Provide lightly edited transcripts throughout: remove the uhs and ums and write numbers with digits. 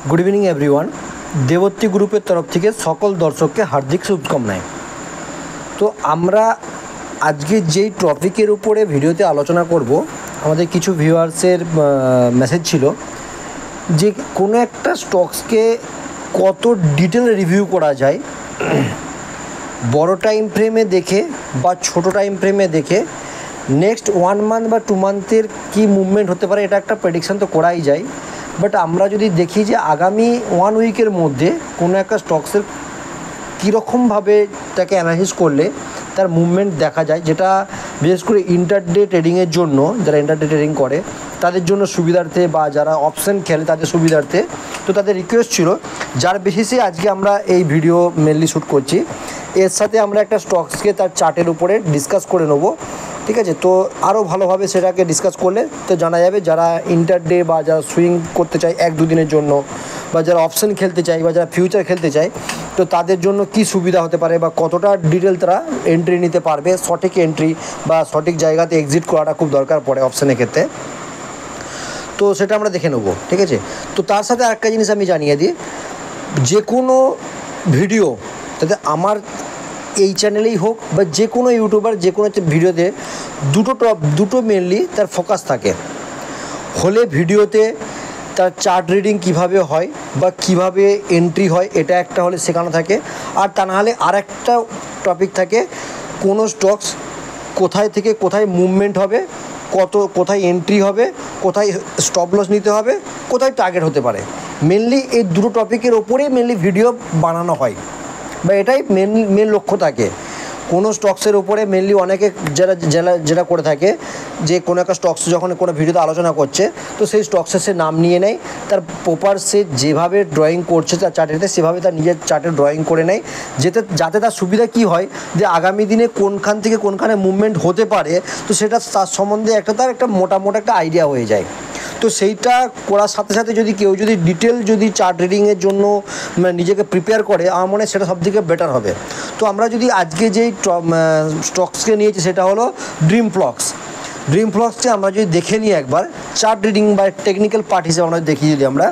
Good evening everyone. देवोत्ती ग्रुपर तरफ থেকে সকল দর্শককে হার্দিক শুভকামনায়। তো আমরা আজকে যেই টপিকের উপরে ভিডিওতে আলোচনা করব, আমাদের কিছু ভিউয়ার্সের মেসেজ ছিল যে কোনো একটা স্টকসকে কত ডিটেলে রিভিউ করা যায়, বড় টাইম ফ্রেমে দেখে বা ছোট টাইম ফ্রেমে দেখে নেক্সট 1 মান্থ বা 2 মান্থের কী মুভমেন্ট হতে পারে এটা একটা প্রেডিকশান তো করাই যায়। বাট আমরা যদি দেখি যে আগামী 1 উইকের মধ্যে কোনো একটা স্টকসের কীরকমভাবে তাকে অ্যানালাইসিস করলে তার মুভমেন্ট দেখা যায়, যেটা বিশেষ করে ইন্টারডে ট্রেডিংয়ের জন্য, যারা ইন্টারডে ট্রেডিং করে তাদের জন্য সুবিধার্থে বা যারা অপশান খেলে তাদের সুবিধার্থে, তো তাদের রিকোয়েস্ট ছিল যার বেসিসে আজকে আমরা এই ভিডিও মেনলি শ্যুট করছি। এর সাথে আমরা একটা স্টকসকে তার চার্টের উপরে ডিসকাস করে নেব, ঠিক আছে? তো আরও ভালোভাবে সেটাকে ডিসকাস করলে তো জানা যাবে যারা ইন্টারডে বা যারা সুইং করতে চায় 1-2 দিনের জন্য, বা যারা অপশান খেলতে চায় বা যারা ফিউচার খেলতে চায়, তো তাদের জন্য কি সুবিধা হতে পারে বা কতটা ডিটেল তারা এন্ট্রি নিতে পারবে, সঠিক এন্ট্রি বা সঠিক জায়গাতে এক্সিট করাটা খুব দরকার পড়ে অপশানের ক্ষেত্রে। তো সেটা আমরা দেখে নেব, ঠিক আছে? তো তার সাথে আরেকটা জিনিস আমি জানিয়ে দিই, যে কোনো ভিডিও তাতে আমার এই চ্যানেলেই হোক বা যে কোনো ইউটিউবার যে কোনো ভিডিওতে দুটো মেনলি তার ফোকাস থাকে। হলে ভিডিওতে তার চার্ট রিডিং কিভাবে হয় বা কিভাবে এন্ট্রি হয় এটা একটা হলে শেখানো থাকে, আর তা নাহলে আরেকটা টপিক থাকে কোনো স্টকস কোথায় থেকে কোথায় মুভমেন্ট হবে, কোথায় এন্ট্রি হবে, কোথায় স্টপ লস নিতে হবে, কোথায় টার্গেট হতে পারে। মেনলি এই দুটো টপিকের ওপরেই মেনলি ভিডিও বানানো হয় বা এটাই মেন লক্ষ্য থাকে। কোনো স্টকসের উপরে মেনলি অনেকে যেটা করে থাকে যে কোনো একটা স্টকস যখন কোনো ভিডিওতে আলোচনা করছে, তো সেই স্টকসের সে নাম নিয়ে নেয়, তার প্রপার সে যেভাবে ড্রয়িং করছে তার চার্টেতে সেভাবে তার নিজের চার্টে ড্রয়িং করে নেয়, যাতে তার সুবিধা কি হয় যে আগামী দিনে কোনখান থেকে কোনখানে মুভমেন্ট হতে পারে, তো সেটা তার সম্বন্ধে তার একটা মোটামোটা একটা আইডিয়া হয়ে যায়। তো সেইটা করার সাথে সাথে যদি কেউ যদি ডিটেল যদি চার্ট রিডিংয়ের জন্য নিজেকে প্রিপেয়ার করে, আমার মনে হয় সেটা সবথেকে বেটার হবে। তো আমরা যদি আজকে যেই স্টকসকে নিয়েছি সেটা হলো ড্রিম ফ্লক্সকে আমরা যদি দেখে নিই একবার চার্ট রিডিং বা টেকনিক্যাল পার্ট হিসেবে আমরা দেখি, যদি আমরা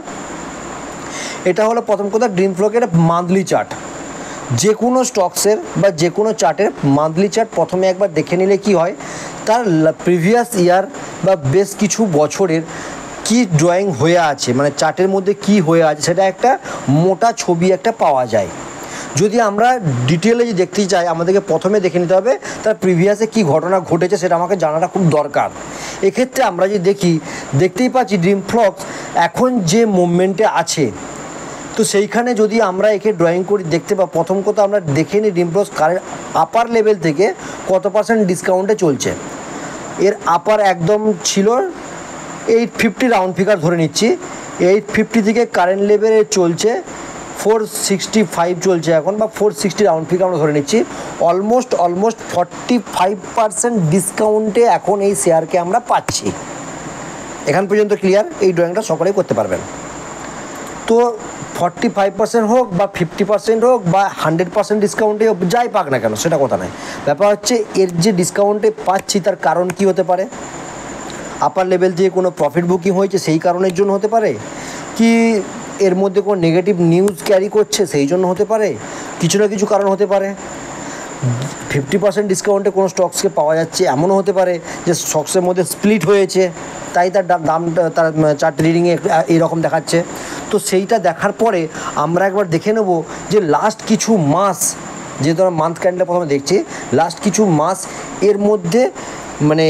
এটা হলো প্রথম কথা ড্রিম ফ্লকের মান্থলি চার্ট। যে কোনো স্টকসের বা যে কোনো চার্টের মান্থলি চার্ট প্রথমে একবার দেখে নিলে কি হয়, তার প্রিভিয়াস ইয়ার বা বেশ কিছু বছরের কি ড্রয়িং হয়ে আছে, মানে চার্টের মধ্যে কি হয়ে আছে সেটা একটা মোটা ছবি একটা পাওয়া যায়। যদি আমরা ডিটেলে যদি দেখতে চাই, আমাদেরকে প্রথমে দেখে নিতে হবে তার প্রিভিয়াসে কি ঘটনা ঘটেছে, সেটা আমাকে জানাটা খুব দরকার। এক্ষেত্রে আমরা যদি দেখতেই পাচ্ছি ড্রিম ফ্লক্স এখন যে মুভমেন্টে আছে, তো সেইখানে যদি আমরা একে ড্রয়িং করি দেখতে পাই, প্রথম কথা আমরা দেখে নিই dream flux current upper level থেকে কত % ডিসকাউন্টে চলছে। এর আপার একদম ছিল 850 রাউন্ড ফিগার ধরে নিচ্ছি, 850 থেকে কারেন্ট লেভেলে চলছে 465 চলছে এখন, বা 460 রাউন্ড ফিগার আমরা ধরে নিচ্ছি। অলমোস্ট 45% ডিসকাউন্টে এখন এই শেয়ারকে আমরা পাচ্ছি। এখান পর্যন্ত ক্লিয়ার? এই ড্রয়িংটা সকলেই করতে পারবেন। তো 45% হোক বা 50% হোক বা 100% ডিসকাউন্টে হোক, যাই পাক না কেন সেটা কথা নয়, ব্যাপার হচ্ছে এর যে ডিসকাউন্টে পাচ্ছি তার কারণ কি হতে পারে। আপার লেভেল থেকে কোনো প্রফিট বুকিং হয়েছে সেই কারণের জন্য হতে পারে, কি এর মধ্যে কোনো নেগেটিভ নিউজ ক্যারি করছে সেই জন্য হতে পারে, কিছু না কিছু কারণ হতে পারে। 50% ডিসকাউন্টে কোনো স্টকসকে পাওয়া যাচ্ছে এমনও হতে পারে যে স্টকসের মধ্যে স্প্লিট হয়েছে, তাই তার দামটা তার চার্ট রিডিংয়ে এইরকম দেখাচ্ছে। তো সেইটা দেখার পরে আমরা একবার দেখে নেব যে লাস্ট কিছু মাস, যেহেতু আমরা মান্থ ক্যান্ডেল প্রথমে দেখছি, লাস্ট কিছু মাস এর মধ্যে মানে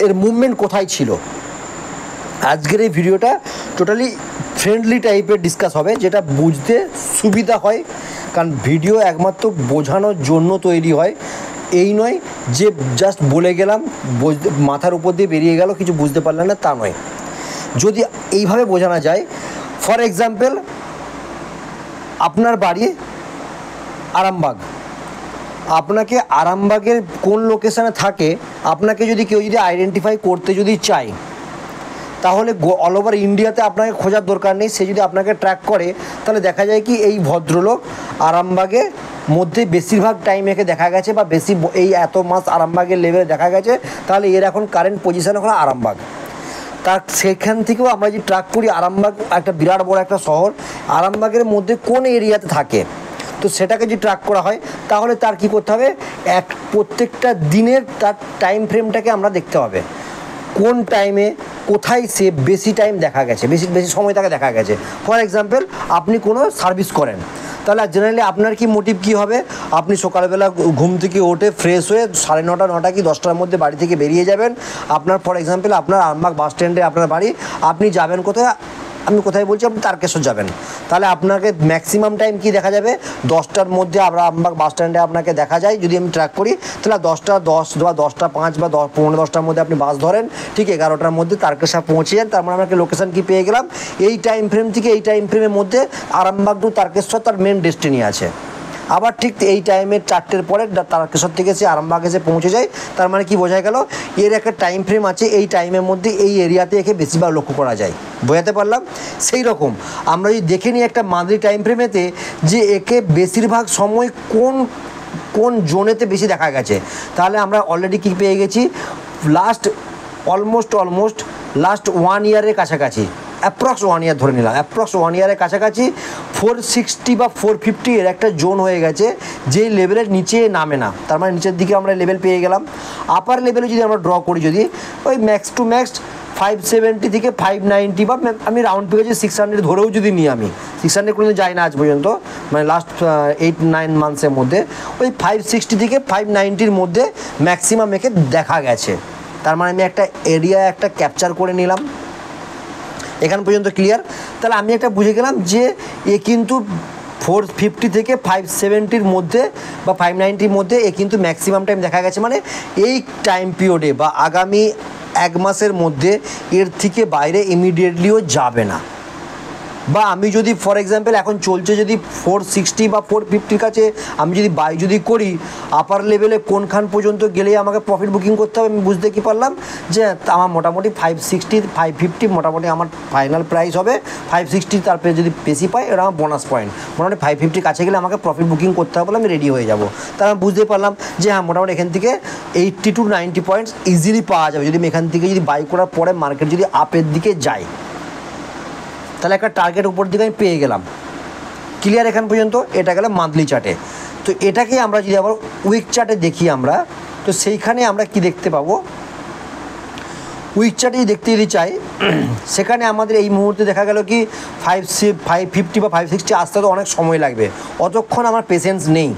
এর মুভমেন্ট কোথায় ছিল। আজকের এই ভিডিওটা টোটালি ফ্রেন্ডলি টাইপের ডিসকাস হবে, যেটা বুঝতে সুবিধা হয়, কারণ ভিডিও একমাত্র বোঝানোর জন্য তৈরি হয়, এই নয় যে জাস্ট বলে গেলাম মাথার উপর দিয়ে বেরিয়ে গেল, কিছু বুঝতে পারলেন না, তা নয়। যদি এইভাবে বোঝানো যায়, ফর এক্সাম্পল আপনার বাড়ি আরামবাগ, আপনাকে আরামবাগের কোন লোকেশানে থাকে আপনাকে যদি কেউ যদি আইডেন্টিফাই করতে যদি চায়, তাহলে অল ওভার ইন্ডিয়াতে আপনাকে খোঁজার দরকার নেই। সে যদি আপনাকে ট্র্যাক করে তাহলে দেখা যায় কি এই ভদ্রলোক আরামবাগের মধ্যে বেশিরভাগ টাইম একে দেখা গেছে বা এই এত মাস আরামবাগের লেভেলে দেখা গেছে, তাহলে এর এখন কারেন্ট পজিশন হলো আরামবাগ। তার সেখান থেকেও আমরা যে ট্র্যাক করি আরামবাগ একটা বিরাট বড় একটা শহর, আরামবাগের মধ্যে কোন এরিয়াতে থাকে, তো সেটাকে যদি ট্র্যাক করা হয় তাহলে তার কি করতে হবে, প্রত্যেকটা দিনের তার টাইম ফ্রেমটাকে আমরা দেখতে হবে, কোন টাইমে কোথায় সে বেশি টাইম দেখা গেছে, বেশি বেশি সময় তাকে দেখা গেছে। ফর এক্সাম্পল আপনি কোনো সার্ভিস করেন, তাহলে জেনারেলি আপনার কি মোটিভ কী হবে, আপনি সকালবেলা ঘুম থেকে উঠে ফ্রেশ হয়ে 9:30 9টা কি 10টার মধ্যে বাড়ি থেকে বেরিয়ে যাবেন। আপনার ফর এক্সাম্পল আপনার আরামবাগ বাস স্ট্যান্ডে আপনার বাড়ি, আপনি যাবেন কোথায়, আমি কোথায় বলছি, আপনি তারকেশ্বর যাবেন, তাহলে আপনাকে ম্যাক্সিমাম টাইম কি দেখা যাবে, 10টার মধ্যে আরামবাগ বাস স্ট্যান্ডে আপনাকে দেখা যায়। যদি আমি ট্র্যাক করি তাহলে 10টা 10 বা 10টা 5 বা 15 10টার মধ্যে আপনি বাস ধরেন, ঠিক 11টার মধ্যে তারকেশ্বর পৌঁছে যান, তার মানে আপনাকে লোকেশান কি পেয়ে গেলাম, এই টাইম ফ্রেম থেকে এই টাইম ফ্রেমের মধ্যে আরামবাগ টু তারকেশ্বর তার মেন ডেস্টিনি আছে। আবার ঠিক এই টাইমের 4টের পরে তারকেশ্বর থেকে সে আরামবাগ এসে পৌঁছে যায়, তার মানে কি বোঝা গেল, এর একটা টাইম ফ্রেম আছে, এই টাইমের মধ্যে এই এরিয়াতে একে বেশিরভাগ লক্ষ্য করা যায়। বোঝাতে পারলাম? সেই রকম আমরা যদি দেখে নিই একটা মান্থলি টাইম ফ্রেমেতে যে একে বেশিরভাগ সময় কোন কোন জোনেতে বেশি দেখা গেছে, তাহলে আমরা অলরেডি কি পেয়ে গেছি, অলমোস্ট লাস্ট 1 ইয়ারের কাছাকাছি, অ্যাপ্রক্স 1 ইয়ার ধরে নিলাম, অ্যাপ্রক্স 1 ইয়ারের কাছাকাছি 460 বা 450 এর একটা জোন হয়ে গেছে, যেই লেভেলের নিচে নামে না, তার মানে নিচের দিকে আমরা লেভেল পেয়ে গেলাম। আপার লেভেলে যদি আমরা ড্র করি, যদি ওই ম্যাক্স টু ম্যাক্স 570 থেকে 590 বা আমি রাউন্ড পেয়েছি 600 ধরেও যদি নিই, আমি 600 পর্যন্ত যাই না আজ পর্যন্ত, মানে লাস্ট 8-9 মান্থসের মধ্যে ওই 560 থেকে 590-র মধ্যে ম্যাক্সিমাম একে দেখা গেছে। তার মানে আমি একটা এরিয়া একটা ক্যাপচার করে নিলাম। এখান পর্যন্ত ক্লিয়ার? তাহলে আমি একটা বুঝে গেলাম যে এ কিন্তু 450 থেকে 570-র মধ্যে বা 590-র মধ্যে এ কিন্তু ম্যাক্সিমাম টাইম দেখা গেছে, মানে এই টাইম পিরিয়ডে বা আগামী 1 মাসের মধ্যে এর থেকে বাইরে ইমিডিয়েটলিও যাবে না। বা আমি যদি ফর এক্সাম্পল এখন চলছে যদি 460 বা 450-র কাছে আমি যদি বাই যদি করি, আপার লেভেলে কোনখান পর্যন্ত গেলেই আমাকে প্রফিট বুকিং করতে হবে, আমি বুঝতে কি পারলাম যে আমার মোটামুটি 560 550 মোটামুটি আমার ফাইনাল প্রাইস হবে। 560 তারপরে যদি বেশি পাই এটা আমার বোনাস পয়েন্ট, মোটামুটি 550 কাছে গেলে আমাকে প্রফিট বুকিং করতে হবে বলে আমি রেডি হয়ে যাব। তাহলে আমি বুঝতে পারলাম যে হ্যাঁ মোটামুটি এখান থেকে 80 to 90 পয়েন্টস ইজিলি পাওয়া যাবে যদি আমি এখান থেকে যদি বাই করার পরে মার্কেট যদি আপের দিকে যাই, তাহলে একটা টার্গেট উপর দিকে আমি পেয়ে গেলাম। ক্লিয়ার এখান পর্যন্ত? এটা গেল মান্থলি চার্টে। তো এটাকে আমরা যদি আবার উইক চার্টে দেখি আমরা, তো সেইখানে আমরা কি দেখতে পাবো, উইক চার্টে যদি দেখতে যদি চাই, সেখানে আমাদের এই মুহূর্তে দেখা গেল কি 550 বা 560 আসতে তো অনেক সময় লাগবে, অতক্ষণ আমার পেশেন্স নেই।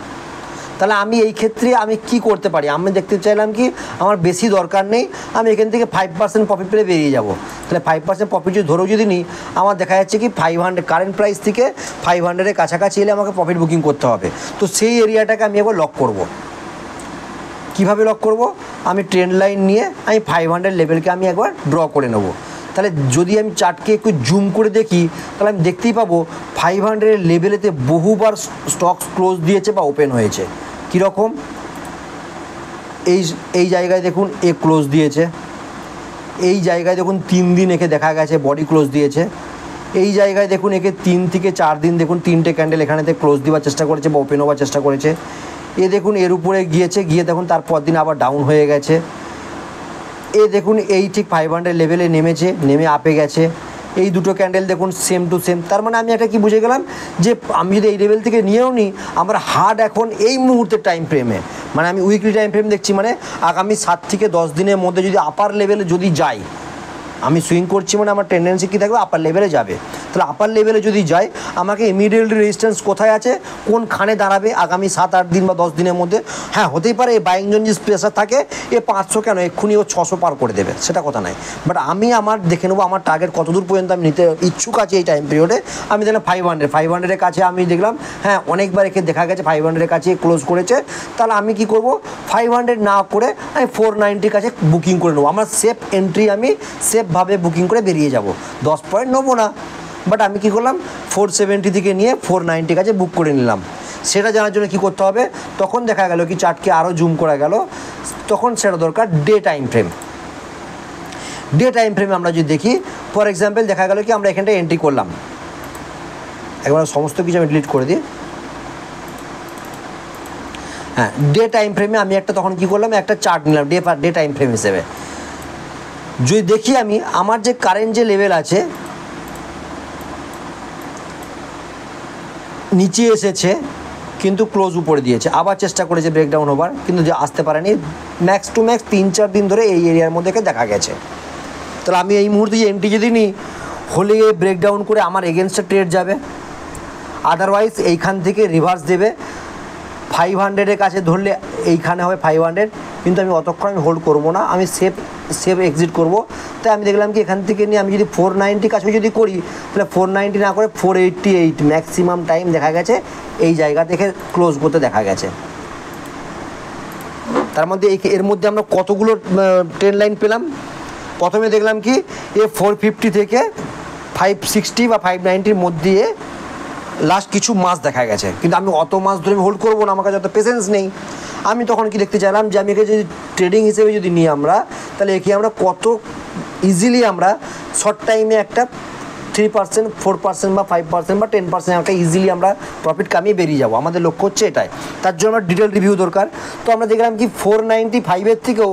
তাহলে আমি এই ক্ষেত্রে আমি কি করতে পারি, আমি দেখতে চাইলাম কি আমার বেশি দরকার নেই, আমি এখান থেকে 5% প্রফিট পেলে বেরিয়ে যাব। তাহলে 5% প্রফিট যদি ধরেও যদি নিই, আমার দেখা যাচ্ছে কি 500 কারেন্ট প্রাইস থেকে 500-এর কাছাকাছি এলে আমাকে প্রফিট বুকিং করতে হবে। তো সেই এরিয়াটাকে আমি একবার লক করব। কিভাবে লক করব, আমি ট্রেন্ড লাইন নিয়ে আমি 500 লেভেলকে আমি একবার ড্র করে নেব। তাহলে যদি আমি চার্টকে একটু জুম করে দেখি, তাহলে আমি দেখতেই পাবো 500-এর লেভেলেতে বহুবার স্টক ক্লোজ দিয়েছে বা ওপেন হয়েছে। কীরকম, এই জায়গায় দেখুন এ ক্লোজ দিয়েছে, এই জায়গায় দেখুন 3 দিন একে দেখা গেছে বডি ক্লোজ দিয়েছে, এই জায়গায় দেখুন একে 3 থেকে 4 দিন দেখুন 3টে ক্যান্ডেল এখানেতে ক্লোজ দেওয়ার চেষ্টা করেছে বা ওপেন হওয়ার চেষ্টা করেছে। এ দেখুন এর উপরে গিয়েছে, গিয়ে দেখুন তারপর দিন আবার ডাউন হয়ে গেছে। এ দেখুন এই ঠিক 500 লেভেলে নেমেছে, নেমে আপে গেছে। এই দুটো ক্যান্ডেল দেখুন সেম টু সেম। তার মানে আমি একটা কি বুঝে গেলাম যে আমি যদি এই লেভেল থেকে নিয়েও নিই, আমার হার্ড এখন এই মুহূর্তের টাইম ফ্রেমে, মানে আমি উইকলি টাইম ফ্রেম দেখছি, মানে আগামী 7 থেকে 10 দিনের মধ্যে যদি আপার লেভেলে যদি যাই, আমি সুইং করছি মানে আমার টেন্ডেন্সি কী থাকবে, আপার লেভেলে যাবে। তাহলে আপার লেভেলে যদি যাই, আমাকে ইমিডিয়েটলি রেজিস্ট্যান্স কোথায় আছে, কোনখানে দাঁড়াবে আগামী 7-8 দিন বা 10 দিনের মধ্যে। হ্যাঁ হতেই পারে এই বাইং জোন যে প্রেসার থাকে, এ 500 কেন এক্ষুনি ও 600 পার করে দেবে, সেটা কথা নাই। বাট আমি আমার দেখে নেবো আমার টার্গেট কতদূর পর্যন্ত আমি নিতে ইচ্ছুক আছি এই টাইম পিরিয়ডে। আমি দেখলাম 500-এর কাছে আমি দেখলাম হ্যাঁ অনেকবার একে দেখা গেছে 500-এর কাছে ক্লোজ করেছে। তাহলে আমি কি করব, 500 না করে আমি 490-র কাছে বুকিং করে নেবো। আমার সেফ এন্ট্রি, আমি সেফভাবে বুকিং করে বেরিয়ে যাব, 10 পয়েন্ট নেবো না। বাট আমি কি করলাম, 470 থেকে নিয়ে 490 কাছে বুক করে নিলাম। সেটা জানার জন্য কি করতে হবে, তখন দেখা গেল কি চার্টকে আরও জুম করা গেল, তখন সেটা দরকার day time frame. Day time ফ্রেমে আমরা যদি দেখি, ফর এক্সাম্পল দেখা গেল কি আমরা এখানটায় এন্ট্রি করলাম, একবার সমস্ত কিছু আমি ডিলিট করে দিই। হ্যাঁ ডে টাইম ফ্রেমে আমি একটা তখন কি করলাম, একটা চার্ট নিলাম ডে টাইম ফ্রেম হিসেবে। যদি দেখি আমি আমার যে কারেন্ট যে লেভেল আছে নিচে এসেছে কিন্তু ক্লোজ উপরে দিয়েছে, আবার চেষ্টা করেছে ব্রেকডাউন হবার কিন্তু যে আসতে পারেনি, ম্যাক্স টু ম্যাক্স 3-4 দিন ধরে এই এরিয়ার মধ্যে দেখা গেছে। তাহলে আমি এই মুহূর্তে যে এন্ট্রি যদি নিই হলে ব্রেকডাউন করে আমার এগেনস্টে ট্রেড যাবে, আদারওয়াইজ এইখান থেকে রিভার্স দেবে 500-এর কাছে ধরলে এইখানে হবে 500, কিন্তু আমি অতক্ষণ আমি হোল্ড করবো না, আমি সেফ এক্সিট করব। তাই আমি দেখলাম কি এখান থেকে নিয়ে আমি যদি 490 কাছে যদি করি তাহলে 490 না করে 488 ম্যাক্সিমাম টাইম দেখা গেছে এই জায়গা থেকে ক্লোজ করতে দেখা গেছে। তার মধ্যে এর মধ্যে আমরা কতগুলো ট্রেন্ড লাইন পেলাম। প্রথমে দেখলাম কি 450 থেকে 560 বা 590-র মধ্যে লাস্ট কিছু মাস দেখা গেছে, কিন্তু আমি অত মাস ধরে আমি হোল্ড করবো না, আমার কাছে অত পেশেন্স নেই। আমি তখন কি দেখতে চাইলাম যে আমি একে যদি ট্রেডিং হিসেবে যদি নিই আমরা, তাহলে একে আমরা কত ইজিলি আমরা শর্ট টাইমে একটা 3%, 4% বা 5% বা 10% একটা ইজিলি আমরা প্রফিট কামিয়ে বেরিয়ে যাবো, আমাদের লক্ষ্য হচ্ছে এটাই। তার জন্য আমার ডিটেল রিভিউ দরকার। তো আমরা দেখলাম কি 495-এর থেকেও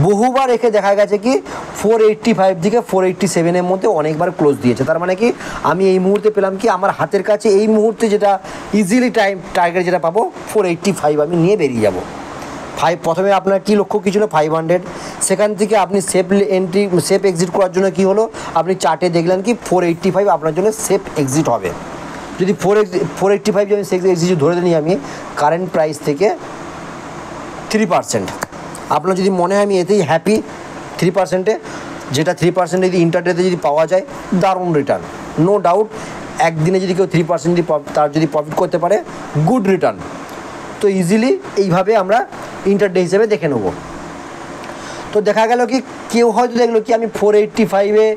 বহুবার একে দেখা গেছে কি 485 থেকে 487-এর মধ্যে অনেকবার ক্লোজ দিয়েছে। তার মানে কি আমি এই মুহূর্তে পেলাম কি আমার হাতের কাছে এই মুহূর্তে যেটা ইজিলি টার্গেট যেটা পাবো 485 আমি নিয়ে বেরিয়ে যাবো। প্রথমে আপনার কী লক্ষ্য কী ছিল 500, সেখান থেকে আপনি সেফ এক্সিট করার জন্য কি হলো আপনি চার্টে দেখলেন কি 485 আপনার জন্য সেফ এক্সিট হবে। যদি 485 যদি সেফ এক্সিট ধরে নিই আমি কারেন্ট প্রাইস থেকে 3%, আপনার যদি মনে হয় আমি এতেই হ্যাপি 3%-এ, যেটা 3% যদি ইন্টারডেতে যদি পাওয়া যায় দারুণ রিটার্ন, নো ডাউট। একদিনে যদি কেউ 3% যদি তার যদি প্রফিট করতে পারে গুড রিটার্ন। তো ইজিলি এইভাবে আমরা ইন্টারডে হিসেবে দেখে নেব। তো দেখা গেল কি কেউ হয়তো দেখলো কি আমি 485-এ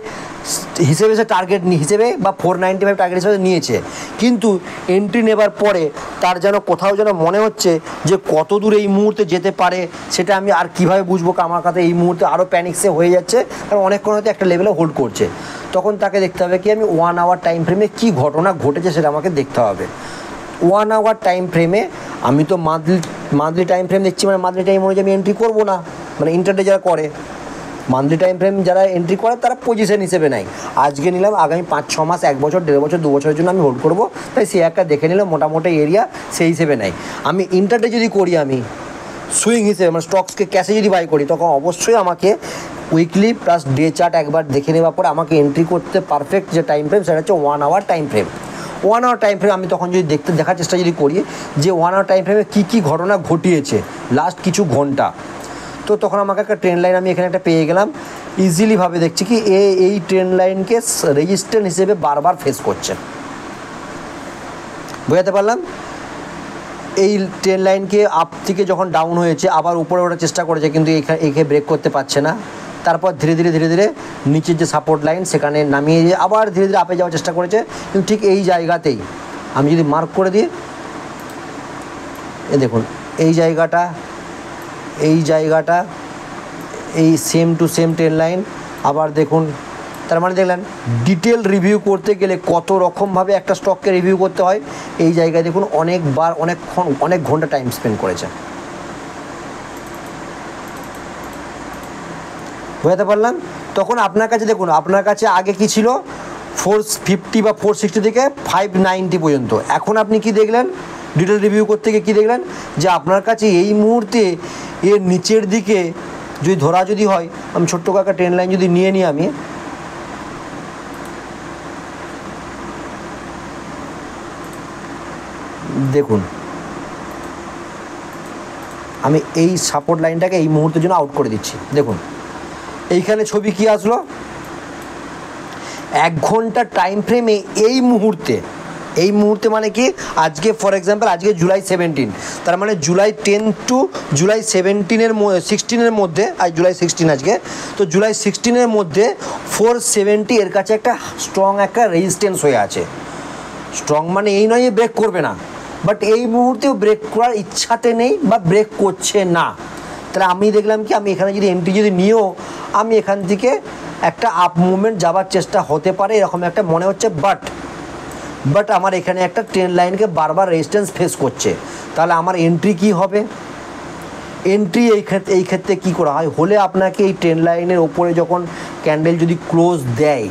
হিসেবে টার্গেট হিসেবে বা 495 টার্গেট হিসেবে নিয়েছে, কিন্তু এন্ট্রি নেবার পরে তার যেন কোথাও যেন মনে হচ্ছে যে কত দূর এই মুহূর্তে যেতে পারে, সেটা আমি আর কীভাবে বুঝবো, আমার কাছে এই মুহূর্তে আরও প্যানিকসে হয়ে যাচ্ছে, কারণ অনেকক্ষণ হয়তো একটা লেভেলে হোল্ড করছে। তখন তাকে দেখতে হবে কি আমি 1 আওয়ার টাইম ফ্রেমে কী ঘটনা ঘটেছে সেটা আমাকে দেখতে হবে। 1 আওয়ার টাইম ফ্রেমে আমি তো মান্থলি টাইম ফ্রেম দেখছি, মানে মান্থলি টাইম অনুযায়ী আমি এন্ট্রি করবো না, মানে ইন্টারডে যারা করে মান্থলি টাইম ফ্রেম যারা এন্ট্রি করে তারা পজিশন হিসেবে নেয়, আজকে নিলাম আগামী 5-6 মাস 1 বছর 1.5 বছর 2 বছরের জন্য আমি হোল্ড করবো, তাই সে একটা দেখে নিল মোটামুটি এরিয়া সেই হিসেবে নেয়। আমি ইন্টারডে যদি করি আমি সুইং হিসেবে মানে স্টকসকে ক্যাশে যদি বাই করি তখন অবশ্যই আমাকে উইকলি প্লাস ডে চার্ট একবার দেখে নেওয়ার পরে আমাকে এন্ট্রি করতে পারফেক্ট যে টাইম ফ্রেম সেটা হচ্ছে 1 hour time frame. 1 hour time frame আমি তখন যদি দেখার চেষ্টা যদি করি যে 1 আওয়ার টাইম ফ্রেমে কী ঘটনা ঘটিয়েছে লাস্ট কিছু ঘন্টা, তো তখন আমাকে একটা ট্রেন্ড লাইন আমি এখানে একটা পেয়ে গেলাম। ইজিলিভাবে দেখছি কি এই ট্রেন্ড লাইনকে রেজিস্ট্যান্স হিসেবে বারবার ফেস করছে, বোঝাতে পারলাম। এই ট্রেন্ড লাইনকে আপ থেকে যখন ডাউন হয়েছে আবার উপরে ওঠার চেষ্টা করেছে, কিন্তু এখানে ব্রেক করতে পারছে না। তারপর ধীরে ধীরে নিচের যে সাপোর্ট লাইন সেখানে নামিয়ে দিয়ে আবার ধীরে ধীরে আপে যাওয়ার চেষ্টা করেছে, কিন্তু ঠিক এই জায়গাতেই আমি যদি মার্ক করে দিই দেখুন এই জায়গাটা এই same to same trend line, আবার দেখুন। তার মানে দেখলেন ডিটেল রিভিউ করতে গেলে কত রকমভাবে একটা স্টককে রিভিউ করতে হয়। এই জায়গায় দেখুন অনেকবার অনেক ঘন্টা টাইম স্পেন্ড করেছে, বোঝাতে পারলাম। তখন আপনার কাছে দেখুন আপনার কাছে আগে কি ছিল 450 বা 460 থেকে 590 পর্যন্ত, এখন আপনি কি দেখলেন ডিটেল রিভিউ করতে গিয়ে কী দেখলেন যে আপনার কাছে এই মুহূর্তে এর নিচের দিকে যদি ধরা যদি হয়, আমি ছোট্ট কাকা ট্রেন লাইন যদি নিয়ে নিই আমি দেখুন আমি এই সাপোর্ট লাইনটাকে এই মুহূর্তের জন্য আউট করে দিচ্ছি। দেখুন এইখানে ছবি কি আসলো 1 ঘন্টা টাইম ফ্রেমে এই মুহূর্তে মানে কি আজকে ফর এক্সাম্পল আজকে জুলাই 17, তার মানে জুলাই 10 টু জুলাই 16-এর মধ্যে, আজ জুলাই 16 আজকে, তো জুলাই 16-এর মধ্যে 470 এর কাছে একটা স্ট্রং একটা রেজিস্ট্যান্স হয়ে আছে। স্ট্রং মানে এই নয় যে ব্রেক করবে না, বাট এই মুহূর্তেও ব্রেক করার ইচ্ছাতে নেই বা ব্রেক করছে না। তাহলে আমি দেখলাম কি আমি এখানে যদি এন্ট্রি যদি নিয়েও আমি এখান থেকে একটা আপ মুভমেন্ট যাওয়ার চেষ্টা হতে পারে এরকম একটা মনে হচ্ছে, বাট আমার এখানে একটা ট্রেন্ড লাইনকে বারবার রেজিস্ট্যান্স ফেস করছে। তাহলে আমার এন্ট্রি কি হবে এন্ট্রি এই ক্ষেত্রে কী করা হয়, হলে আপনাকে এই ট্রেন্ড লাইনের ওপরে যখন ক্যান্ডেল যদি ক্লোজ দেয়,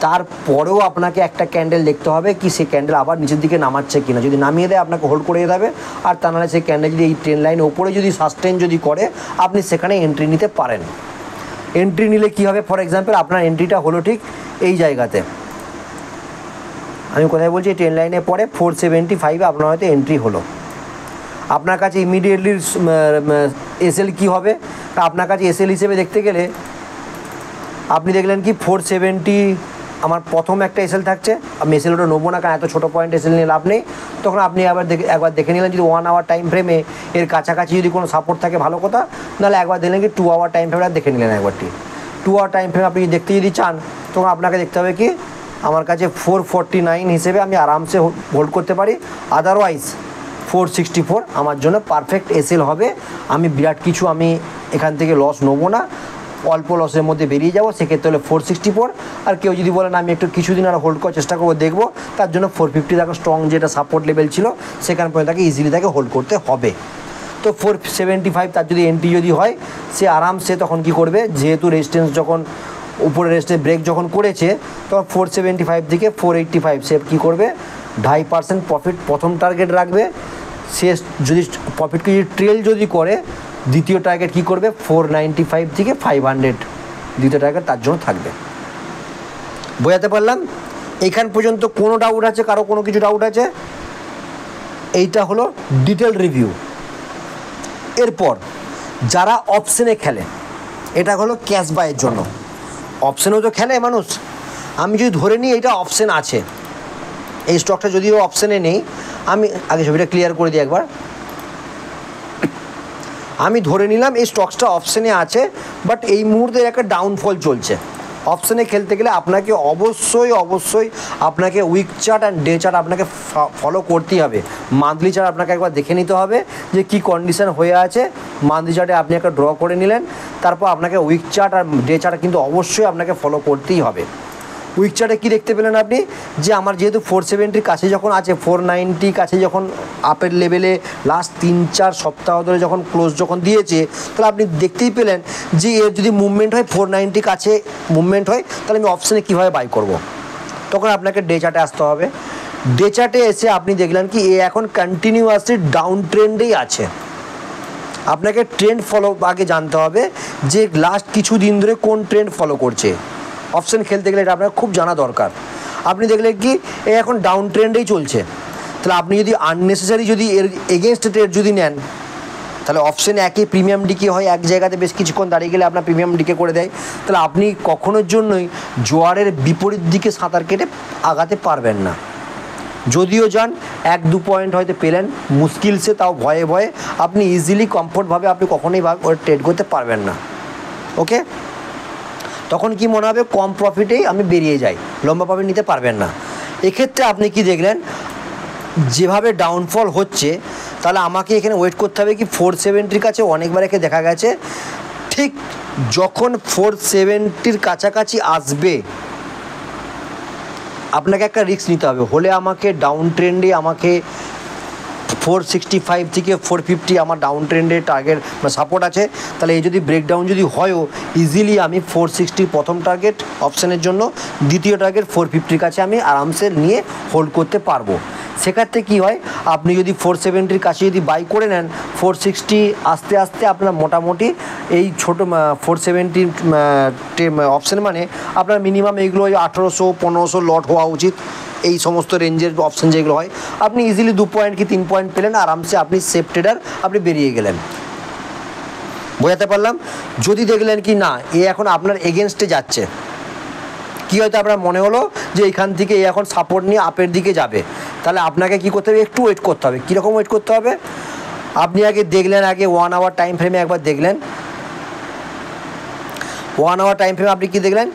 তারপরেও আপনাকে একটা ক্যান্ডেল দেখতে হবে কি সেই ক্যান্ডেল আবার নিচের দিকে নামাচ্ছে কিনা। যদি নামিয়ে দেয় আপনাকে হোল্ড করে যেতে হবে, আর তা নাহলে সেই ক্যান্ডেল যদি এই ট্রেন্ড লাইনের ওপরে যদি সাস্টেন যদি করে, আপনি সেখানে এন্ট্রি নিতে পারেন। এন্ট্রি নিলে কী হবে, ফর এক্সাম্পল আপনার এন্ট্রিটা হলো ঠিক এই জায়গাতে, আমি কোথায় বলছি, ট্রেন্ড লাইনের পরে 475 আপনার হয়তো এন্ট্রি হলো। আপনার কাছে ইমিডিয়েটলি এসএল কী হবে, আপনার কাছে এসএল হিসেবে দেখতে গেলে আপনি দেখলেন কি 470 আমার প্রথম একটা এসএল থাকছে, আমি এসএল ওটা নেবো না, কারণ এত ছোটো পয়েন্ট এসএল নিয়ে লাভ নেই। তখন আপনি একবার দেখে নিলেন যদি 1 আওয়ার টাইম ফ্রেমে এর কাছাকাছি যদি কোনো সাপোর্ট থাকে ভালো কথা, নাহলে একবার দেখলেন কি 2 আওয়ার টাইম ফ্রেমে দেখে নিলেন একবারটি। 2 আওয়ার টাইম ফ্রেম আপনি দেখতে যদি চান, তখন আপনাকে দেখতে হবে কি আমার কাছে 449 হিসেবে আমি আরামসে হোল্ড করতে পারি, আদারওয়াইজ 464 আমার জন্য পারফেক্ট এসএল হবে। আমি বিরাট কিছু আমি এখান থেকে লস নেবো না, অল্প লসের মধ্যে বেরিয়ে যাবো, সেক্ষেত্রে হলে 464। আর কেউ যদি বলেন আমি একটু কিছুদিন আর হোল্ড করার চেষ্টা করবো দেখবো, তার জন্য 450 তাকে স্ট্রং যেটা সাপোর্ট লেভেল ছিল সেখান পর্যন্ত তাকে ইজিলি তাকে হোল্ড করতে হবে। তো 475 তার যদি এন্ট্রি যদি হয়, সে আরামসে তখন কি করবে, যেহেতু রেজিস্ট্যান্স যখন উপরে রেজিস্ট্যান্স ব্রেক যখন করেছে, তখন 475 থেকে 485 সে কী করবে, 2.5% প্রফিট প্রথম টার্গেট রাখবে। সে যদি প্রফিটকে যদি ট্রেল যদি করে, দ্বিতীয় টার্গেট কী করবে, 495 থেকে 500 দ্বিতীয় টার্গেট তার জন্য থাকবে। বোঝাতে পারলাম? এইখান পর্যন্ত কোনো ডাউট আছে, কারো কোনো কিছু ডাউট আছে? এইটা হলো ডিটেল রিভিউ। এরপর যারা অপশনে খেলে, এটা হলো ক্যাশ বাইয়ের জন্য। অপশনেও তো খেলে মানুষ, আমি যদি ধরে নিই এইটা অপশন আছে, এই স্টকটা যদিও অপশনে নেই, আমি আগে ছবিটা ক্লিয়ার করে দিই একবার। আমি ধরে নিলাম এই স্টকসটা অপশনে আছে, বাট এই মুহূর্তে একটা ডাউনফল চলছে। অপশনে খেলতে গেলে আপনাকে অবশ্যই আপনাকে week chart and day chart আপনাকে ফলো করতেই হবে। মান্থলি চার্ট আপনাকে একবার দেখে নিতে হবে যে কী কন্ডিশন হয়ে আছে। মান্থলি চার্টে আপনি একটা ড্র করে নিলেন, তারপর আপনাকে উইক চার্ট আর ডে চার্ট কিন্তু অবশ্যই আপনাকে ফলো করতেই হবে। উইক চার্টে কী দেখতে পেলেন আপনি, যে আমার যেহেতু 470 কাছে যখন আছে, 490 কাছে যখন আপের লেভেলে লাস্ট 3-4 সপ্তাহ ধরে যখন ক্লোজ যখন দিয়েছে, তাহলে আপনি দেখতেই পেলেন যে এর যদি মুভমেন্ট হয় 490 কাছে মুভমেন্ট হয়, তাহলে আমি অপশানে কীভাবে বাই করব। তখন আপনাকে ডে চার্টে আসতে হবে। ডে চার্টে এসে আপনি দেখলেন কি এ এখন কন্টিনিউয়াসলি ডাউন ট্রেন্ডেই আছে। আপনাকে ট্রেন্ড ফলো আগে জানতে হবে যে লাস্ট কিছু দিন ধরে কোন ট্রেন্ড ফলো করছে। অপশন খেলতে গেলে এটা আপনার খুব জানা দরকার। আপনি দেখলেন কি এ এখন ডাউন ট্রেন্ডেই চলছে, তাহলে আপনি যদি আননেসেসারি যদি এর এগেনস্ট ট্রেড যদি নেন, তাহলে অপশানে একই প্রিমিয়াম ডিকে হয়, এক জায়গাতে বেশ কিছুক্ষণ দাঁড়িয়ে গেলে আপনার প্রিমিয়াম ডিকে করে দেয়, তাহলে আপনি কখনোর জন্যই জোয়ারের বিপরীত দিকে সাঁতার কেটে আগাতে পারবেন না। যদিও যান 1-2 পয়েন্ট হয়তো পেলেন মুশকিলসে, তাও ভয়ে ভয়ে আপনি ইজিলি কমফোর্টভাবে আপনি কখনোই ট্রেড করতে পারবেন না। ওকে, তখন কি মনে হবে, কম প্রফিটেই আমি বেরিয়ে যাই, লম্বা প্রফিট নিতে পারবেন না। এক্ষেত্রে আপনি কি দেখলেন, যেভাবে ডাউনফল হচ্ছে, তাহলে আমাকে এখানে ওয়েট করতে হবে কি 470 কাছে। অনেকবার একে দেখা গেছে ঠিক যখন 470 কাছাকাছি আসবে, আপনাকে একটা রিস্ক নিতে হবে। হলে আমাকে ডাউন ট্রেন্ডে আমাকে 465 থেকে 450 আমার ডাউন ট্রেন্ডের টার্গেট সাপোর্ট আছে, তাহলে এই যদি ব্রেকডাউন যদি হয়ও, ইজিলি আমি 460 প্রথম টার্গেট অপশানের জন্য, দ্বিতীয় টার্গেট 450 কাছে আমি আরামসে নিয়ে হোল্ড করতে পারবো। সেক্ষেত্রে কি হয়, আপনি যদি 470 কাছে যদি বাই করে নেন, 460 আস্তে আস্তে আপনার মোটামুটি এই ছোটো 470 অপশান মানে আপনার মিনিমাম এইগুলো 1800-1500 লট হওয়া উচিত। এই সমস্ত রেঞ্জের অপশান যেগুলো হয়, আপনি ইজিলি 2 পয়েন্ট কি 3 পয়েন্ট পেলেন, আরামসে আপনি সেফ ট্রেডার, আপনি বেরিয়ে গেলেন। বোঝাতে পারলাম? যদি দেখলেন কি না এ এখন আপনার এগেনস্টে যাচ্ছে, কি হয়তো আপনার মনে হলো যে এইখান থেকে এ এখন সাপোর্ট নিয়ে আপের দিকে যাবে, তাহলে আপনাকে কি করতে হবে, একটু ওয়েট করতে হবে। কীরকম ওয়েট করতে হবে, আপনি আগে দেখলেন, আগে 1 আওয়ার টাইম ফ্রেমে একবার দেখলেন। 1 আওয়ার টাইম ফ্রেমে আপনি কি দেখলেন,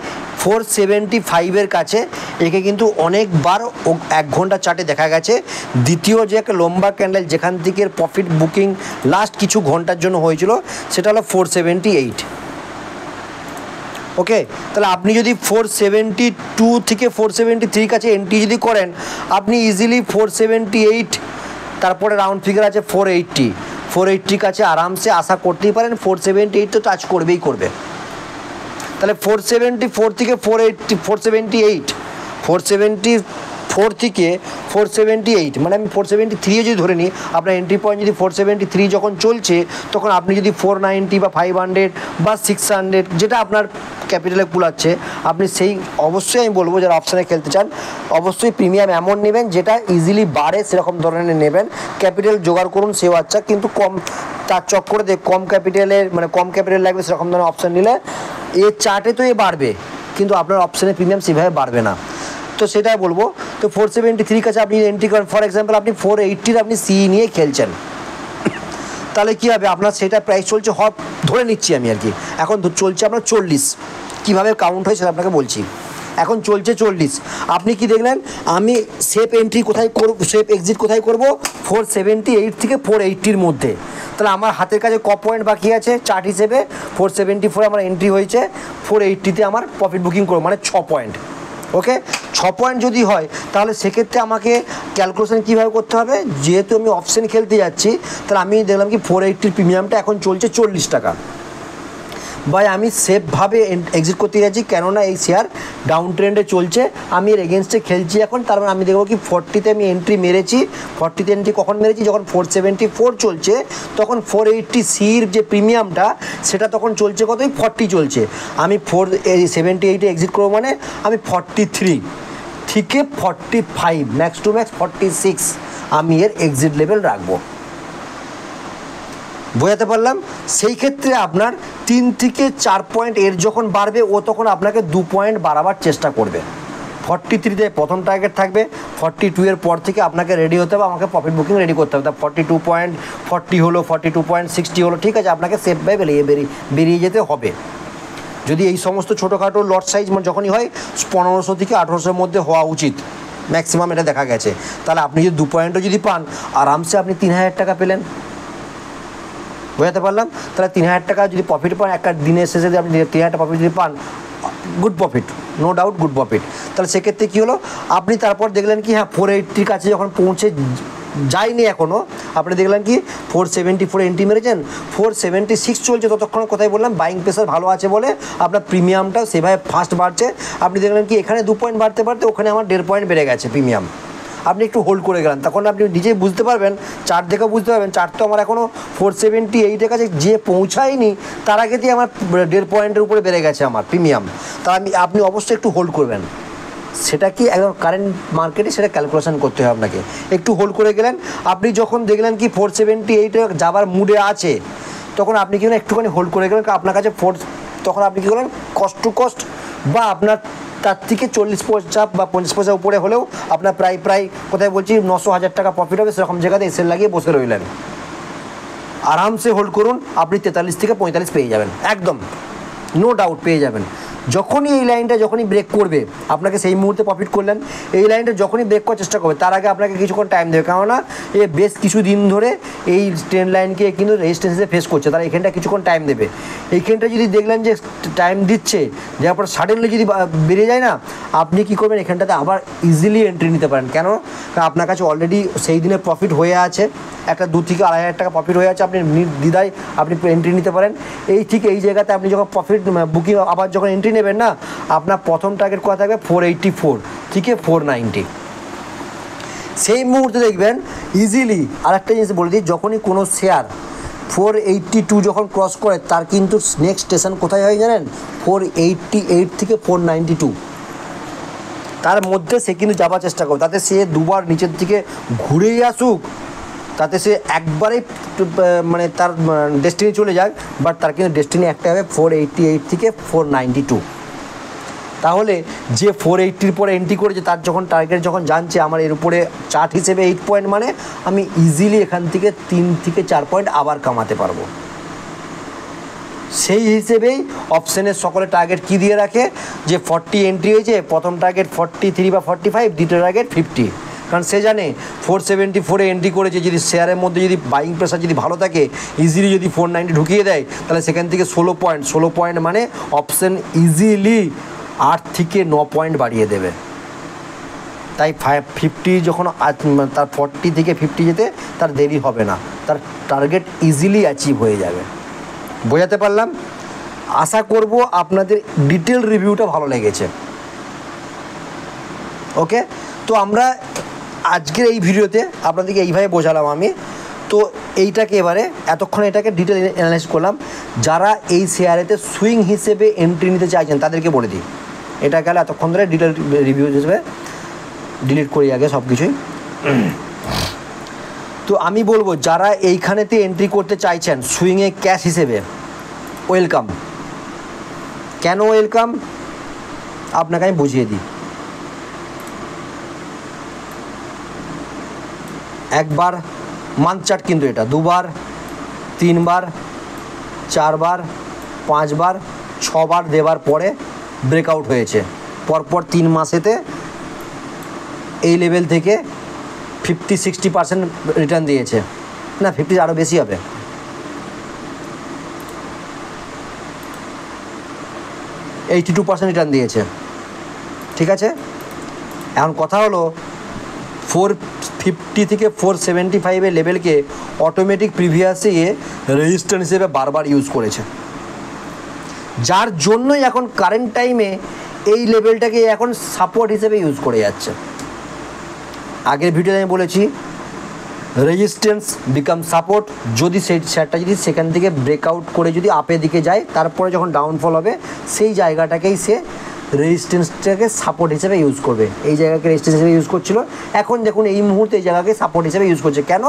475 কাছে একে কিন্তু অনেকবার 1 ঘন্টা চার্টে দেখা গেছে। দ্বিতীয় যে একটা লম্বা ক্যান্ডেল যেখান থেকে প্রফিট বুকিং লাস্ট কিছু ঘন্টার জন্য হয়েছিল, সেটা হলো 478। ওকে, তাহলে আপনি যদি 472 থেকে 473 কাছে এন্ট্রি যদি করেন, আপনি ইজিলি 478, তারপরে রাউন্ড ফিগার আছে 480, 480 কাছে আরামসে আশা করতেই পারেন। 478 তো টাচ করবেই করবে। তাহলে 474 থেকে 478 474 থেকে 478 মানে আমি 473 যদি ধরে নিই, আপনার এন্ট্রি পয়েন্ট যদি 473 যখন চলছে, তখন আপনি যদি 490 বা 500 বা 600 যেটা আপনার ক্যাপিটালে কুলাচ্ছে, আপনি সেই অবশ্যই আমি বলবো যারা অপশানে খেলতে চান অবশ্যই প্রিমিয়াম অ্যামাউন্ট নেবেন যেটা ইজিলি বাড়ে, সেরকম ধরনের নেবেন। ক্যাপিটাল জোগাড় করুন সেও আচ্ছা, কিন্তু কম তার চক্করে কম ক্যাপিটালের মানে কম ক্যাপিটাল লাগবে সেরকম ধরনের অপশান নিলে এর চার্টে তো এ বাড়বে, কিন্তু আপনার অপশানে প্রিমিয়াম সেভাবে বাড়বে না। তো সেটাই বলবো। তো 473 কাছে আপনি এন্ট্রি করেন, ফর এক্সাম্পল আপনি 480 আপনি সি নিয়ে খেলছেন, তাহলে কী হবে, আপনার সেটা প্রাইস চলছে ধরে নিচ্ছি আমি আর কি, এখন চলছে আপনার 40। কীভাবে কাউন্ট হয় সেটা আপনাকে বলছি। এখন চলছে 40, আপনি কি দেখলেন আমি সেফ এন্ট্রি কোথায় করব, সেফ এক্সিট কোথায় করব, 478 থেকে 480-র মধ্যে। তাহলে আমার হাতের কাছে ক পয়েন্ট বাকি আছে চার্ট হিসেবে, 474 আমার এন্ট্রি হয়েছে, 480-তে আমার প্রফিট বুকিং করবো, মানে 6 পয়েন্ট। ওকে, 6 পয়েন্ট যদি হয় তাহলে সেক্ষেত্রে আমাকে ক্যালকুলেশন কীভাবে করতে হবে, যেহেতু আমি অপশন খেলতে যাচ্ছি, তাহলে আমি দেখলাম কি 480-র প্রিমিয়ামটা এখন চলছে 40 টাকা, ভাই আমি সেফভাবে এক্সিট করতে যাচ্ছি, কেননা এই শেয়ার ডাউন ট্রেন্ডে চলছে, আমি এর এগেনস্টে খেলছি এখন। তার মানে আমি দেখবো কি 40-তে আমি এন্ট্রি মেরেছি, 40-তে এন্ট্রি কখন মেরেছি, যখন 474 চলছে, তখন 480 সির যে প্রিমিয়ামটা সেটা তখন চলছে কতই 40 চলছে, আমি 478-এ এক্সিট করবো, মানে আমি 43 থেকে 45 ম্যাক্স টু ম্যাক্স 46 আমি এর এক্সিট লেভেল রাখবো। বোঝাতে পারলাম? সেই ক্ষেত্রে আপনার 3 থেকে 4 পয়েন্ট এর যখন বাড়বে, ও তখন আপনাকে 2 পয়েন্ট বাড়াবার চেষ্টা করবে। 43-তে প্রথম টার্গেট থাকবে, 42-এর পর থেকে আপনাকে রেডি হতে হবে, আমাকে প্রফিট বুকিং রেডি করতে হবে। তা 42.40 হলো, 42.60 হলো, ঠিক আছে, আপনাকে সেফ বাই বেরিয়ে যেতে হবে। যদি এই সমস্ত ছোটোখাটো লট সাইজ যখনই হয় 1500 থেকে 1800-এর মধ্যে হওয়া উচিত ম্যাক্সিমাম, এটা দেখা গেছে। তাহলে আপনি যদি 2 পয়েন্টও যদি পান, আরামসে আপনি 3000 টাকা পেলেন। বোঝাতে পারলাম? তাহলে 3000 টাকা যদি প্রফিট পান, একটা দিনের শেষে যদি আপনি 3000 টাকা প্রফিট যদি পান, good profit, no doubt good profit. তাহলে সেক্ষেত্রে কী হলো, আপনি তারপর দেখলেন কি হ্যাঁ 480-র কাছে যখন পৌঁছে যায়নি এখনও, আপনি দেখলেন কি 474 এন্ট্রি মেরেছেন, 476 চলছে, ততক্ষণ কোথায় বললাম বাইং প্রেসার ভালো আছে বলে আপনার প্রিমিয়ামটাও সেভাবে ফাস্ট বাড়ছে। আপনি দেখলেন কি এখানে 2 পয়েন্ট বাড়তে বাড়তে ওখানে আমার 1.5 পয়েন্ট বেড়ে গেছে প্রিমিয়াম, আপনি একটু হোল্ড করে গেলেন, তখন আপনি নিজেই বুঝতে পারবেন, চার্ট দেখেও বুঝতে পারবেন, চার্ট তো আমার এখনও 478-এর কাছে যে পৌঁছায়নি, তার আগেতেই আমার 1.5 পয়েন্টের উপরে বেড়ে গেছে আমার প্রিমিয়াম। তা আপনি অবশ্যই একটু হোল্ড করবেন, সেটা কি একদম কারেন্ট মার্কেটে সেটা ক্যালকুলেশন করতে হবে আপনাকে। একটু হোল্ড করে গেলেন, আপনি যখন দেখলেন কি 478-এ যাবার মুডে আছে, তখন আপনি কি একটুখানি হোল্ড করে গেলেন, আপনার কাছে তখন আপনি কী করলেন, কস্ট টু কস্ট বা আপনার তার থেকে 40 পয়সা বা 50 পয়সা উপরে হলেও আপনার প্রায় কোথায় বলছি 900-1000 টাকা প্রফিট হবে, সেরকম জায়গাতে এসএল লাগিয়ে বসে রইলেন। আরামসে হোল্ড করুন, আপনি 43 থেকে 45 পেয়ে যাবেন, একদম নো ডাউট পেয়ে যাবেন। যখনই এই লাইনটা যখনই ব্রেক করবে, আপনাকে সেই মুহূর্তে প্রফিট করলেন। এই লাইনটা যখনই ব্রেক করার চেষ্টা করবে, তার আগে আপনাকে কিছুক্ষণ টাইম দেবে, কেননা এ বেশ কিছু দিন ধরে এই ট্রেন লাইনকে কিন্তু রেজিস্ট্যান্সে ফেস করছে, তারা এখানটা কিছুক্ষণ টাইম দেবে। এইখানটা যদি দেখলেন যে টাইম দিচ্ছে, যার পর সাডেনলি যদি বেরিয়ে যায় না, আপনি কী করবেন, এখানটাতে আবার ইজিলি এন্ট্রি নিতে পারেন। কেন? কারণ আপনার কাছে অলরেডি সেই দিনে প্রফিট হয়ে আছে, একটা 2 থেকে 2500 টাকা প্রফিট হয়ে আছে, আপনি নির্দ্বিধায় আপনি এন্ট্রি নিতে পারেন। ঠিক এই জায়গাতে আপনি যখন প্রফিট বুকিং আবার যখন এন্ট্রি নেবেন না, আপনার প্রথম টার্গেট করা থাকবে 484 থেকে 490। সেই মুহূর্তে দেখবেন ইজিলি আরেকটা জিনিস বলে দিই, যখনই কোনো শেয়ার 482 যখন ক্রস করে, তার কিন্তু নেক্সট স্টেশন কোথায় হয় জানেন, 488 থেকে 492, তার মধ্যে সে কিন্তু যাওয়ার চেষ্টা করবে, তাতে সে দুবার নিচের দিকে ঘুরেই আসুক, তাতে সে একবারেই মানে তার ডেস্টিনি চলে যাক, বাট তার কিন্তু ডেস্টিনি একটা হবে 488 থেকে 492। তাহলে যে 480-র পরে এন্ট্রি করেছে, তার যখন টার্গেট যখন জানছে আমার এর উপরে চার্ট হিসেবে 8 পয়েন্ট, মানে আমি ইজিলি এখান থেকে 3 থেকে 4 পয়েন্ট আবার কামাতে পারবো। সেই হিসেবেই অপশানের সকলে টার্গেট কী দিয়ে রাখে, যে 40 এন্ট্রি হয়েছে, প্রথম টার্গেট 43 বা 45, দ্বিতীয় টার্গেট 50, কারণ সে জানে 474-এ এন্ট্রি করেছে, যদি শেয়ারের মধ্যে যদি বাইং প্রেসার যদি ভালো থাকে, ইজিলি যদি 490 ঢুকিয়ে দেয়, তাহলে সেখান থেকে 16 পয়েন্ট মানে অপশান ইজিলি 8 থেকে 9 পয়েন্ট বাড়িয়ে দেবে। তাই 50 যখন তার 40 থেকে 50 যেতে তার দেরি হবে না, তার টার্গেট ইজিলি অ্যাচিভ হয়ে যাবে। বোঝাতে পারলাম? আশা করব আপনাদের ডিটেল রিভিউটা ভালো লেগেছে। ওকে, তো আমরা আজকের এই ভিডিওতে আপনাদেরকে এইভাবে বোঝালাম আমি। তো এইটাকে এবারে এতক্ষণ এটাকে ডিটেল অ্যানালাইজ করলাম। যারা এই শেয়ারেতে সুইং হিসেবে এন্ট্রি নিতে চাইছেন তাদেরকে বলে দিই, এটা গেলে এতক্ষণ ধরে ডিটেল রিভিউ হিসেবে ডিলিট করি আগে সব কিছুই। তো আমি বলবো যারা এইখানেতে এন্ট্রি করতে চাইছেন সুইংয়ে ক্যাশ হিসেবে, ওয়েলকাম। কেন ওয়েলকাম আপনাকে আমি বুঝিয়ে দিই। একবার মান্থ চার্ট কিন্তু এটা, দুবার, তিনবার, চারবার, পাঁচবার, ছবার দেবার পরে ব্রেকআউট হয়েছে। পরপর 3 মাসেতে এই লেভেল থেকে 50-60% রিটার্ন দিয়েছে, না 50 আরও বেশি হবে। $82% রিটার্ন দিয়েছে। ঠিক আছে, এখন কথা হলো 450 থেকে 475 লেভেলকে অটোমেটিক প্রিভিয়াসে রেজিস্ট্যান্স হিসেবে বারবার ইউজ করেছে, যার জন্যই এখন কারেন্ট টাইমে এই লেভেলটাকে এখন সাপোর্ট হিসেবে ইউজ করে যাচ্ছে। আগের ভিডিওতে আমি বলেছি রেজিস্ট্যান্স বিকাম সাপোর্ট, যদি সেই শেয়ারটা যদি সেখান থেকে ব্রেকআউট করে যদি আপের দিকে যায়, তারপরে যখন ডাউনফল হবে সেই জায়গাটাকেই সে রেজিস্ট্যান্সটাকে সাপোর্ট হিসেবে ইউজ করবে। এই জায়গাকে রেজিস্ট্যান্স হিসেবে ইউজ করছিল, এখন দেখুন এই মুহূর্তে এই জায়গাকে সাপোর্ট হিসেবে ইউজ করছে। কেন?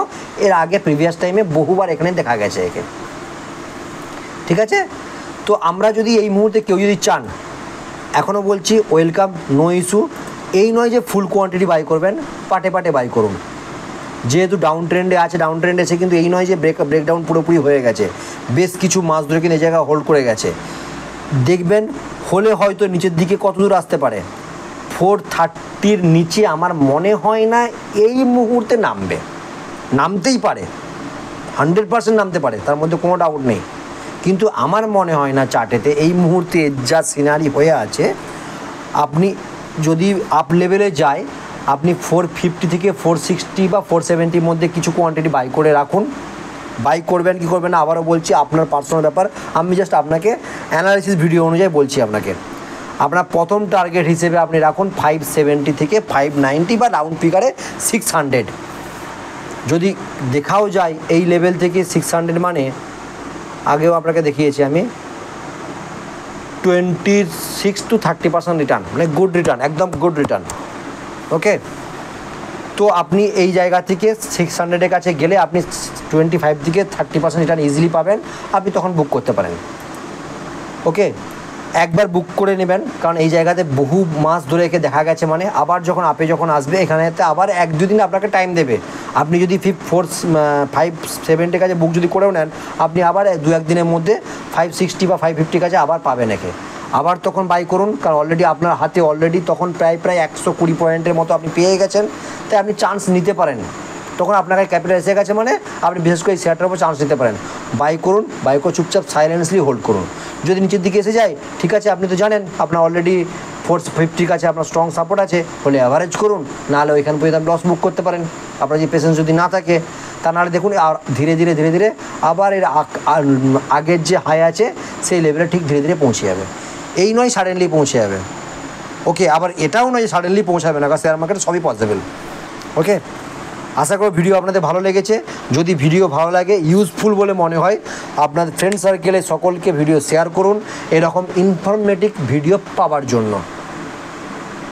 এর আগে প্রিভিয়াস টাইমে বহুবার এখানে দেখা গেছে একে। ঠিক আছে, তো আমরা যদি এই মুহূর্তে কেউ যদি চান, এখনও বলছি ওয়েলকাম, নো ইস্যু। এই নয় যে ফুল কোয়ান্টিটি বাই করবেন, পাটে পাটে বাই করুন। যেহেতু ডাউন ট্রেন্ডে আছে, ডাউন ট্রেন্ডে এসে কিন্তু এই নয় যে ব্রেকডাউন পুরোপুরি হয়ে গেছে, বেশ কিছু মাস ধরে কিন্তু এই জায়গা হোল্ড করে গেছে। দেখবেন হলে হয়তো নিচের দিকে কত দূর আসতে পারে, 430 নিচে আমার মনে হয় না এই মুহূর্তে নামবে। নামতেই পারে, 100% নামতে পারে, তার মধ্যে কোনো ডাউট নেই। কিন্তু আমার মনে হয় না চার্টেতে এই মুহূর্তে যা সিনারি হয়ে আছে, আপনি যদি আপ লেভেলে যায়, আপনি 450 থেকে 460 বা 470 মধ্যে কিছু কোয়ান্টিটি বাই করে রাখুন। বাই করবেন কি করবেন না আবারও বলছি, আপনার পার্সোনাল ব্যাপার। আমি জাস্ট আপনাকে অ্যানালাইসিস ভিডিও অনুযায়ী বলছি আপনাকে। আপনার প্রথম টার্গেট হিসেবে আপনি রাখুন 570 থেকে 590 বা রাউন্ড ফিগারে 600। যদি দেখাও যায় এই লেভেল থেকে 600 মানে আগেও আপনাকে দেখিয়েছি আমি 26 to 30% রিটার্ন, মানে গুড রিটার্ন, একদম গুড রিটার্ন। ওকে, তো আপনি এই জায়গা থেকে 600-এর কাছে গেলে আপনি 25 থেকে 30% রিটার্ন ইজিলি পাবেন, আপনি তখন বুক করতে পারেন। ওকে, একবার বুক করে নেবেন, কারণ এই জায়গাতে বহু মাস ধরে একে দেখা গেছে, মানে আবার যখন আপে যখন আসবে এখানেতে আবার 1-2 দিন আপনাকে টাইম দেবে। আপনি যদি 570 কাছে বুক যদি করেও নেন, আপনি আবার 2-1 দিনের মধ্যে 560 বা 550 কাছে আবার পাবেন একে। আবার তখন বাই করুন, কারণ অলরেডি আপনার হাতে অলরেডি তখন প্রায় 120 পয়েন্টের মতো আপনি পেয়ে গেছেন, তাই আপনি চান্স নিতে পারেন। তখন আপনার ক্যাপিটাল এসে গেছে মানে আপনি বিশেষ করে এই শেয়ারটার উপর চান্স নিতে পারেন। বাই করুন, বাই করে চুপচাপ সাইলেন্সলি হোল্ড করুন। যদি নিচের দিকে এসে যায়, ঠিক আছে, আপনি তো জানেন আপনার অলরেডি 450 কাছে আপনার স্ট্রং সাপোর্ট আছে, হলে অ্যাভারেজ করুন, নাহলে ওইখান পর্যন্ত আপনি লস বুক করতে পারেন আপনার যদি পেশেন্স যদি না থাকে। তা নাহলে দেখুন আর ধীরে ধীরে ধীরে ধীরে আবার এর আগের যে হাই আছে সেই লেভেলে ঠিক ধীরে ধীরে পৌঁছে যাবে। এই নয় সাডেনলি পৌঁছে যাবে। ওকে, আবার এটাও নয় যে সাডেনলি পৌঁছাবে না, কারণ শেয়ার মার্কেটে সবই পসিবল। ওকে, আশা করি ভিডিও আপনাদের ভালো লেগেছে। যদি ভিডিও ভালো লাগে, ইউজফুল বলে মনে হয়, আপনার ফ্রেন্ড সার্কেলে সকলকে ভিডিও শেয়ার করুন এরকম ইনফরমেটিভ ভিডিও পাওয়ার জন্য।